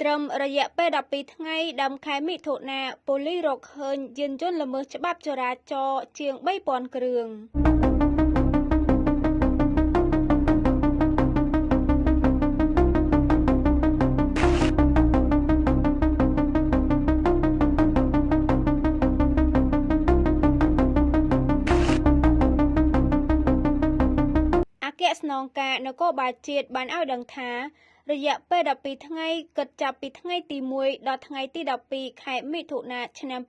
ត្រឹមរយៈពេល12ថ្ងៃដើមខែមិថុនាប៉ូលីសរកឃើញយានយន្តល្មើសច្បាប់ចរាចរណ៍ជាង3000គ្រឿងអគ្គស្នងការនគរបាលជាតិបានឲ្យដឹងថារយៈពេល12ថ្ងៃគិតចាប់ពីថ្ងៃទី1ដល់ថ្ងៃទី12ខែមិថុនាឆ្នាំ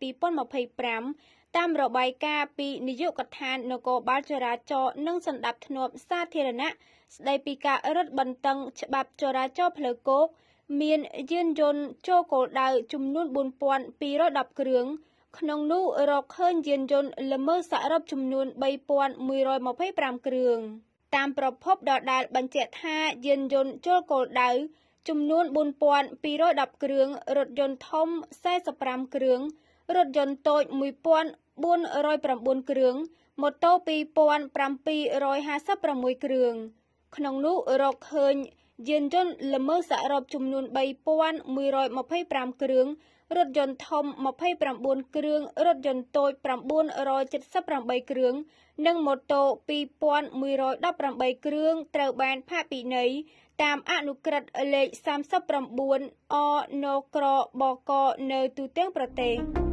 2025តាមរបាយការណ៍ពីនាយកដ្ឋាននគរបាលចរាចរណ៍និងសណ្ដាប់ធ្នាប់សាធារណៈស្ដីពីការរឹតបន្តឹងច្បាប់ចរាចរណ៍ផ្លូវគោកមានយានយន្តចូលគោលដៅចំនួន4210គ្រឿងក្នុងនោះរកឃើញយានយន្តល្មើសសរុបចំនួន3125គ្រឿងតាមប្រភពដដែលបញ្ជាក់ថាយានយន្តចូលគោលដៅចំនួន4210គ្រឿងរថយន្តធំ45គ្រឿងរថយន្តតូច1409គ្រឿងម៉ូតូ2756គ្រឿងក្នុងនោះរកឃើញយានយន្តល្មើសសរុបចំនួន3125គ្រឿងរថយន្តធំ29គ្រឿងរថយន្តតូច978គ្រឿងនិងម៉ូតូ2118គ្រឿងត្រូវបានផាកពិន័យតាមអនុក្រឹត្យលេខ39 អ ន ក្រ ប ក នៅទូទាំងប្រទេស